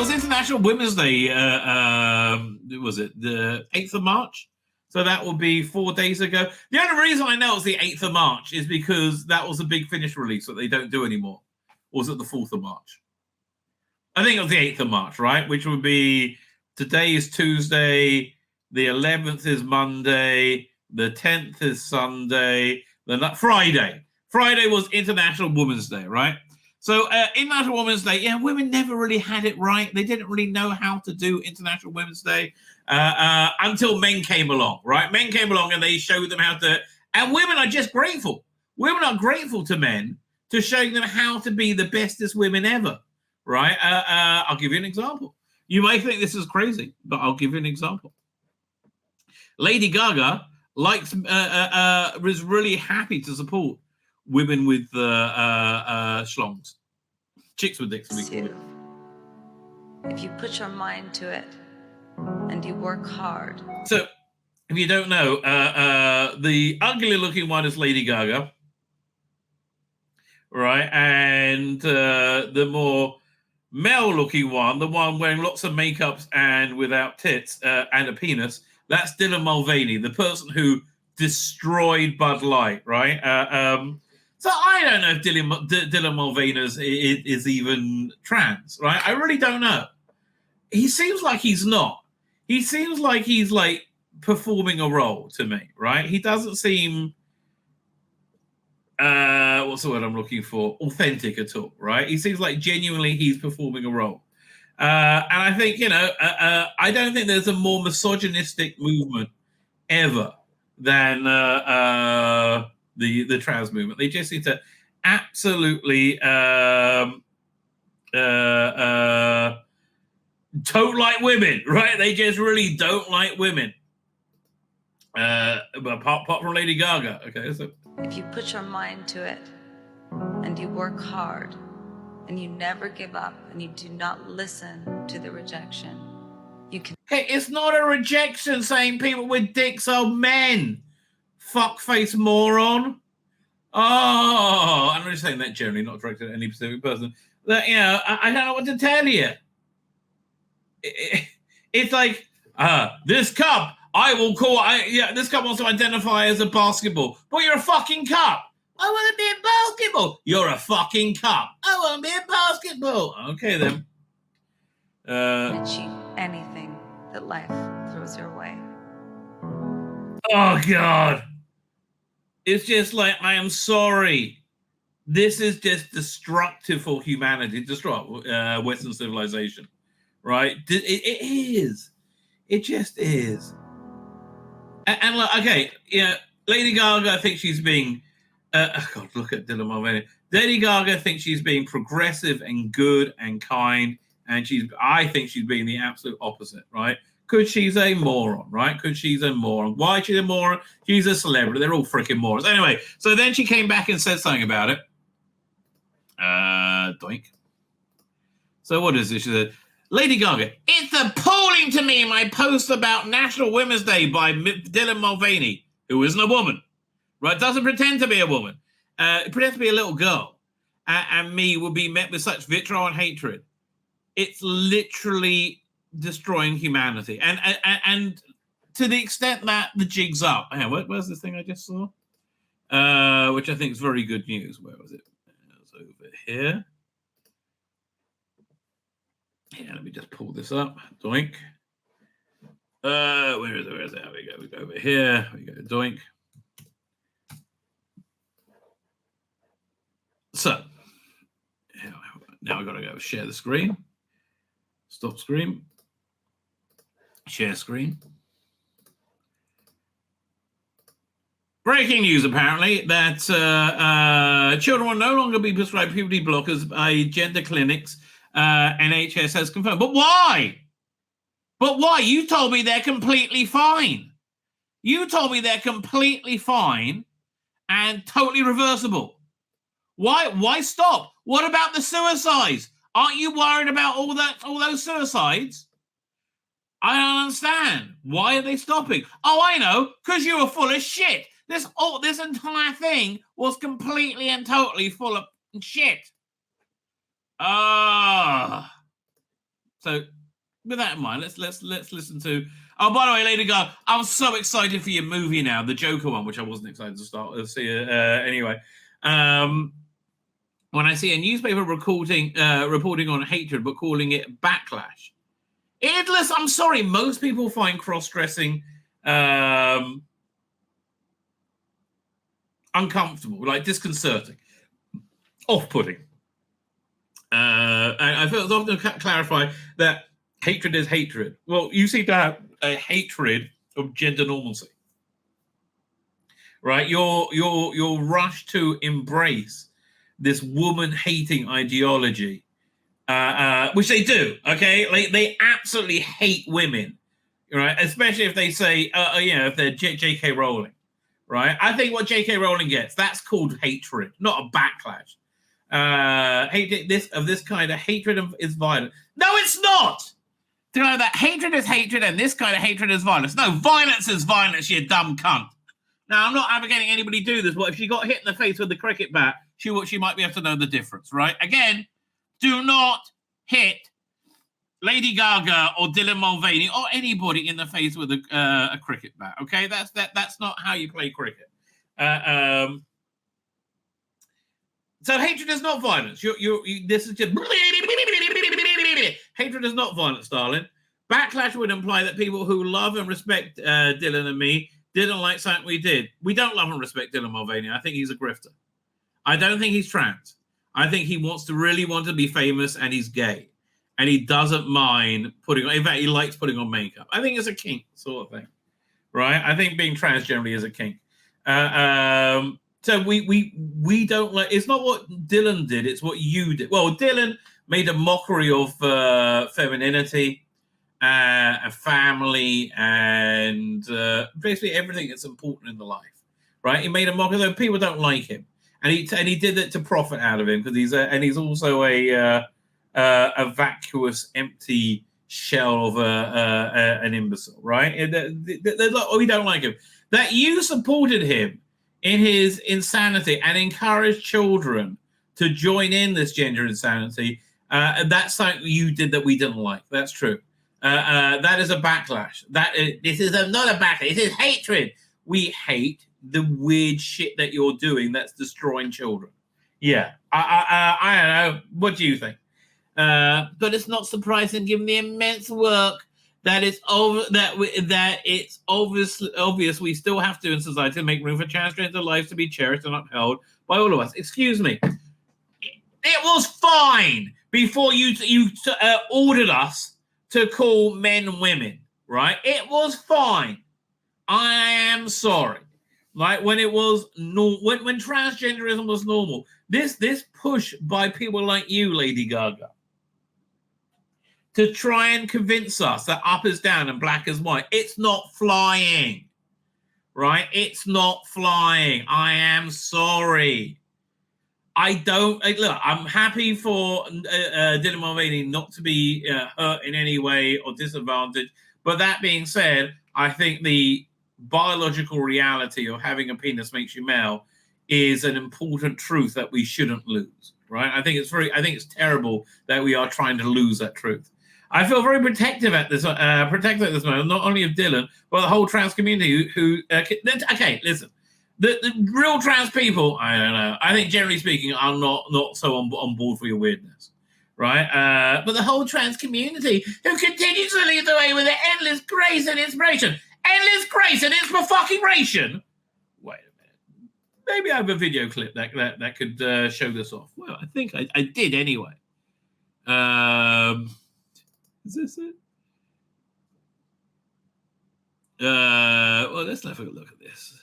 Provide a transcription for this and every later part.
was International Women's Day. Was it the 8th of March? So that will be 4 days ago. The only reason I know it was the 8th of March is because that was a big Finish release that they don't do anymore. Or was it the 4th of March? I think it was the 8th of March, right? Which would be, today is Tuesday, the 11th is Monday, the 10th is Sunday, Friday. Friday was International Women's Day, right? So International Women's Day, women never really had it right. They didn't really know how to do International Women's Day until men came along, right? Men came along and they showed them how to, and women are just grateful. Women are grateful to men to showing them how to be the bestest women ever, right? I'll give you an example. You may think this is crazy, but I'll give you an example. Lady Gaga was really happy to support women with schlongs. Chicks with dicks. If you put your mind to it and you work hard. So, if you don't know, the ugly looking one is Lady Gaga. Right? And the more male looking one, the one wearing lots of makeups and without tits and a penis, that's Dylan Mulvaney, the person who destroyed Bud Light, right? So I don't know if Dylan Mulvaney is even trans, right? I really don't know. He seems like he's not. He seems like he's like performing a role to me, right? He doesn't seem, what's the word I'm looking for? Authentic at all, right? He seems like genuinely he's performing a role. And I think, I don't think there's a more misogynistic movement ever than the trans movement. They just need to absolutely don't like women, right? They just really don't like women. Apart from Lady Gaga. Okay, so if you put your mind to it and you work hard and you never give up and you do not listen to the rejection, you can. Hey, it's not a rejection saying people with dicks are men. Fuckface moron. Oh, I'm really saying that generally, not directed at any specific person. That, I don't know what to tell you. It's like, this cup, this cup wants to identify as a basketball, but you're a fucking cup. I want to be a basketball. You're a fucking cup. I want to be a basketball. Okay, then. Achieve anything that life throws your way. Oh, God. It's just like, I am sorry. This is just destructive for humanity, Western civilization, right? It is. It just is. And like, okay, Lady Gaga thinks she's being, God, look at Dylan Mulvaney. Lady Gaga thinks she's being progressive and good and kind, and I think she's being the absolute opposite, right? Because she's a moron, right? Because she's a moron. Why is she a moron? She's a celebrity. They're all freaking morons. Anyway, so then she came back and said something about it. Doink. So what is this? She said, Lady Gaga, it's appalling to me my post about National Women's Day by Dylan Mulvaney, who isn't a woman, right? Doesn't pretend to be a woman. Pretends to be a little girl. And me will be met with such vitriol and hatred. It's literally destroying humanity. And to the extent that the jig's up. Where's this thing I just saw? Which I think is very good news. Where was it? It was over here. Yeah, let me just pull this up. Doink. Where is it? There we go. We go over here. We go doink. So, now I've got to go share the screen. Stop screen. Share screen. Breaking news, apparently, that children will no longer be prescribed puberty blockers by gender clinics. NHS has confirmed. But why? But why? You told me they're completely fine. You told me they're completely fine and totally reversible. Why stop? What about the suicides? Aren't you worried about all those suicides? I don't understand. Why are they stopping? Oh, I know, because you were full of shit. This entire thing was completely and totally full of shit. So with that in mind, let's listen to. Oh, by the way, Lady Gaga, I'm so excited for your movie now, the Joker one, which I wasn't excited to start to see. Anyway, when I see a newspaper reporting on hatred but calling it backlash, I'm sorry, most people find cross-dressing uncomfortable, like disconcerting, off-putting. And I feel it's often clarify that hatred is hatred. Well, you seem to have a hatred of gender normalcy, right? You're rushed to embrace this woman-hating ideology, which they do. Okay, like they absolutely hate women, right? Especially if they say, if they're J.K. Rowling, right? I think what J.K. Rowling gets, that's called hatred, not a backlash. This kind of hatred is violent. No, it's not. To know that hatred is hatred and this kind of hatred is violence. No, violence is violence, you dumb cunt. Now, I'm not advocating anybody do this, but if she got hit in the face with the cricket bat, she might be able to know the difference, right? Again, do not hit Lady Gaga or Dylan Mulvaney or anybody in the face with a cricket bat. Okay, that's not how you play cricket. So hatred is not violence. This is just hatred is not violence, darling. Backlash would imply that people who love and respect Dylan and me didn't like something we did. We don't love and respect Dylan Mulvaney. I think he's a grifter. I don't think he's trans. I think he really wants to be famous, and he's gay, and he doesn't mind putting on. In fact, he likes putting on makeup. I think it's a kink sort of thing, right? I think being trans generally is a kink. So we don't like. It's not what Dylan did. It's what you did. Well, Dylan made a mockery of femininity, a family, and basically everything that's important in the life. Right? He made a mockery. Though people don't like him, and he did it to profit out of him because he's also a vacuous, empty shell of an imbecile. Right? We don't like him. That you supported him in his insanity and encourage children to join in this gender insanity. That's something you did that we didn't like. That's true. That is a backlash. This is not a backlash. This is hatred. We hate the weird shit that you're doing that's destroying children. Yeah. I don't know. What do you think? But it's not surprising given the immense work that it's obvious we still have to in society to make room for transgender lives to be cherished and upheld by all of us. Excuse me. It was fine before you ordered us to call men women, right? It was fine. I am sorry. Like when it was when transgenderism was normal. This push by people like you, Lady Gaga, to try and convince us that up is down and black is white. It's not flying, right? It's not flying. I am sorry. Look, I'm happy for Dylan Mulvaney not to be hurt in any way or disadvantaged. But that being said, I think the biological reality of having a penis makes you male is an important truth that we shouldn't lose, right? I think it's terrible that we are trying to lose that truth. I feel very protective at this moment, not only of Dylan, but the whole trans community okay, listen. The real trans people, I don't know. I think generally speaking, I'm not so on board for your weirdness, right? But the whole trans community who continues to lead the way with their endless grace and inspiration. Endless grace and inspiration? Wait a minute. Maybe I have a video clip that could show this off. Well, I think I did anyway. Is this it? Well, let's have a look at this.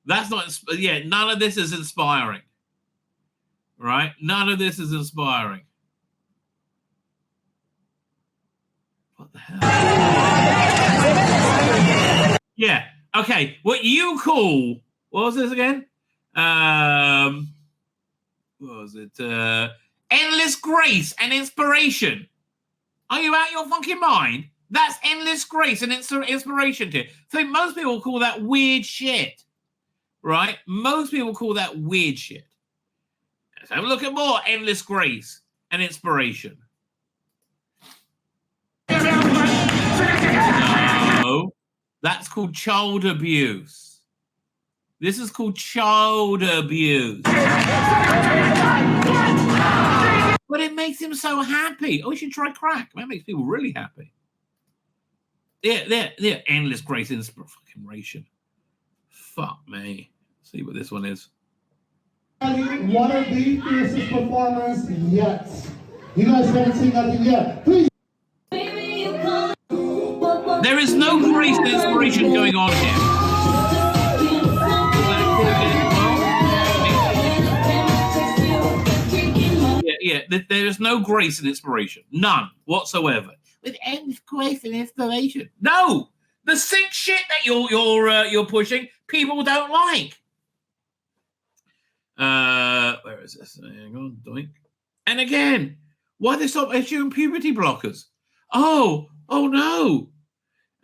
That's not. Yeah, none of this is inspiring, right? None of this is inspiring. What the hell? Yeah. Okay. What you call? What was this again? What was it? Endless grace and inspiration. Are you out your fucking mind? That's endless grace and inspiration to it. So most people call that weird shit, right? Most people call that weird shit. Let's have a look at more endless grace and inspiration. No, that's called child abuse. This is called child abuse. But it makes him so happy. Oh, you should try crack. That makes people really happy. Yeah, endless grace inspiration. Fuck me. See what this one is. One of the fiercest performers yet. You guys haven't seen nothing yet. Please. There is no grace and inspiration going on here. Yeah, there is no grace and inspiration. None whatsoever. With endless grace and inspiration. No! The sick shit that you're pushing, people don't like. Where is this? Hang on, doink. And again, why they stop issuing puberty blockers? Oh no.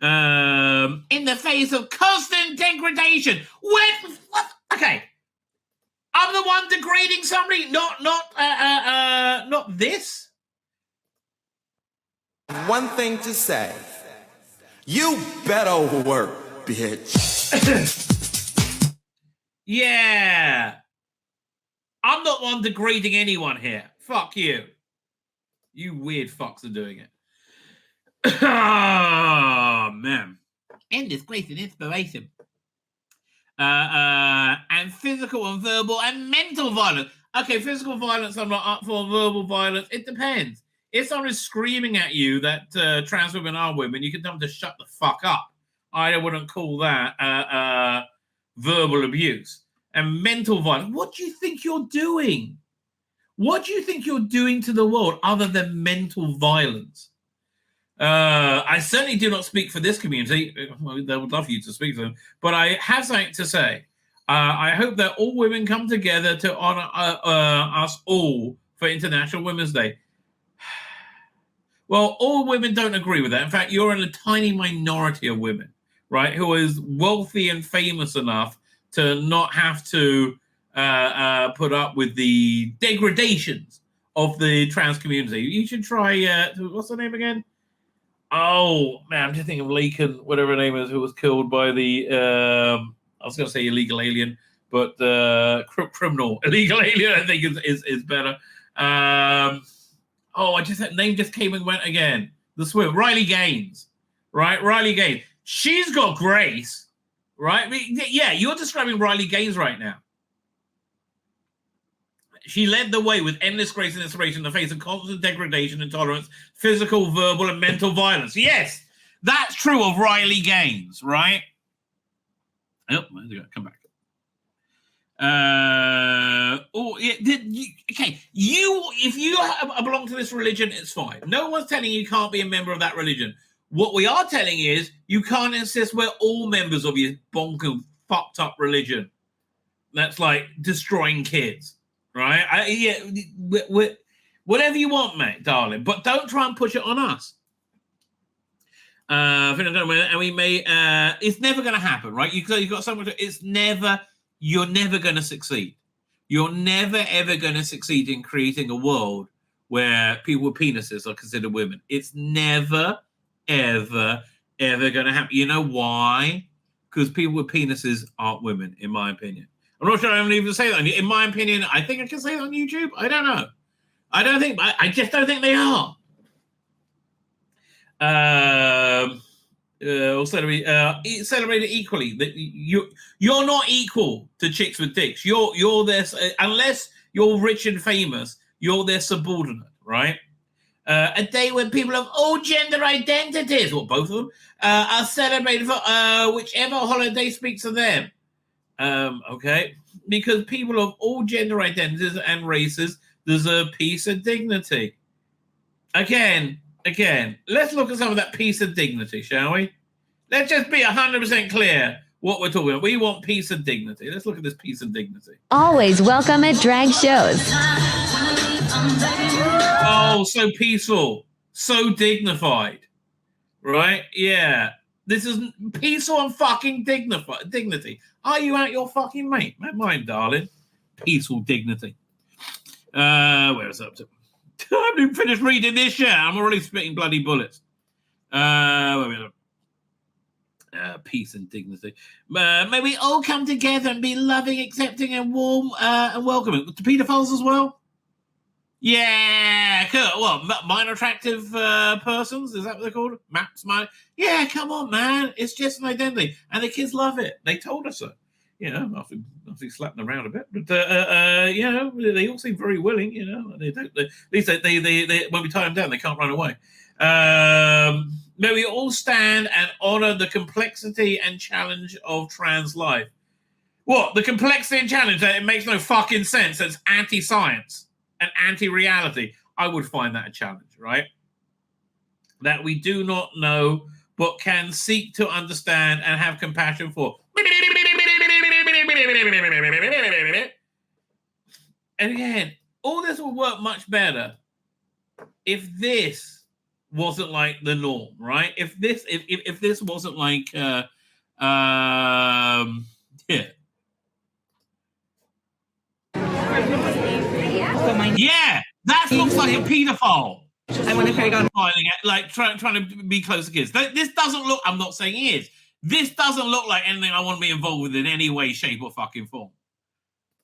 In the face of constant degradation. What? Okay. I'm the one degrading somebody, not this. One thing to say. You better work, bitch. Yeah. I'm not one degrading anyone here. Fuck you. You weird fucks are doing it. Oh, man. Endless grace and inspiration. And physical and verbal and mental violence. Okay, physical violence I'm not up for. Verbal violence, it depends. If someone is screaming at you that trans women are women, you can tell them to shut the fuck up. I wouldn't call that verbal abuse. And mental violence. What do you think you're doing? What do you think you're doing to the world other than mental violence? I certainly do not speak for this community. They would love you to speak to them. But I have something to say. I hope that all women come together to honor us all for International Women's Day. Well, all women don't agree with that. In fact, you're in a tiny minority of women, right, who is wealthy and famous enough to not have to put up with the degradations of the trans community. You should try, what's her name again? Oh, man, I'm just thinking of Laken, whatever her name is, who was killed by the, I was going to say illegal alien, but criminal. Illegal alien, I think, is better. That name just came and went again. The swim, Riley Gaines, right? Riley Gaines. She's got grace, right? I mean, yeah, you're describing Riley Gaines right now. She led the way with endless grace and inspiration in the face of constant degradation, intolerance, physical, verbal, and mental violence. Yes, that's true of Riley Gaines, right? Oh, come back. Okay. If you belong to this religion, it's fine. No one's telling you can't be a member of that religion. What we are telling you is you can't insist we're all members of your bonkers, fucked up religion. That's like destroying kids. Right? Whatever you want, mate, darling. But don't try and push it on us. And we may. It's never going to happen, right? You've got so much. You're never going to succeed. You're never ever going to succeed in creating a world where people with penises are considered women. It's never, ever going to happen. You know why? Because people with penises aren't women, in my opinion. I'm not sure I can even say that. In my opinion, I think I can say that on YouTube. I don't know. I just don't think they are. Celebrated equally. That you're not equal to chicks with dicks. You're their, unless you're rich and famous, you're their subordinate, right? A day when people of all gender identities, or both of them, are celebrated for whichever holiday speaks to them. Okay, because people of all gender identities and races deserve peace and dignity. Again, let's look at some of that peace and dignity, shall we? Let's just be 100% clear what we're talking about. We want peace and dignity. Let's look at this peace and dignity. Always welcome at drag shows. Oh, so peaceful, so dignified, right? Yeah. This is peaceful and fucking dignity. Are you out your fucking mate? Mine, darling. Peaceful dignity. Where is it up to? I haven't even finished reading this yet. I'm already spitting bloody bullets. Where is it? Peace and dignity. May we all come together and be loving, accepting, and warm and welcoming. To pedophiles as well? Yeah, cool. Well, minor attractive persons, is that what they're called? Maps, minor. Yeah, come on, man. It's just an identity. And the kids love it. They told us so. You know, after slapping around a bit. But, you know, they all seem very willing, you know. They don't, at least they when we tie them down, they can't run away. May we all stand and honor the complexity and challenge of trans life. What? The complexity and challenge? That it makes no fucking sense. It's anti-science and anti-reality. I would find that a challenge, right? That we do not know, but can seek to understand and have compassion for. And again, all this will work much better if this wasn't like the norm, right? If this wasn't like yeah. Yeah, that looks like a pedophile. I want to carry on filing it, like trying to be close to kids. This doesn't look. I'm not saying it is. This doesn't look like anything I want to be involved with in any way, shape, or fucking form.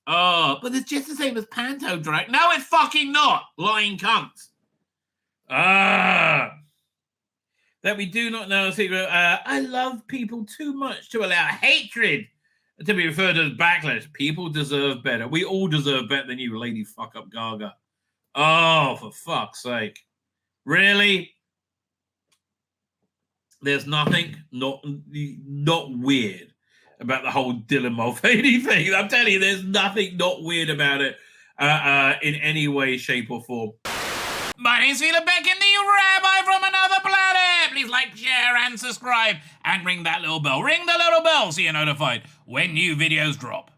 Oh, but it's just the same as panto drag. No, it's fucking not. Lying cunt. That we do not know a secret. I love people too much to allow hatred to be referred to as backlash. People deserve better. We all deserve better than you, lady fuck up Gaga. Oh, for fuck's sake. Really? There's nothing not weird about the whole Dylan Mulvaney thing. I'm telling you, there's nothing not weird about it in any way, shape, or form. My name's Tzvi Lebetkin, the Rabbi from another planet. Please like, share, and subscribe. And ring that little bell. Ring the little bell so you're notified when new videos drop.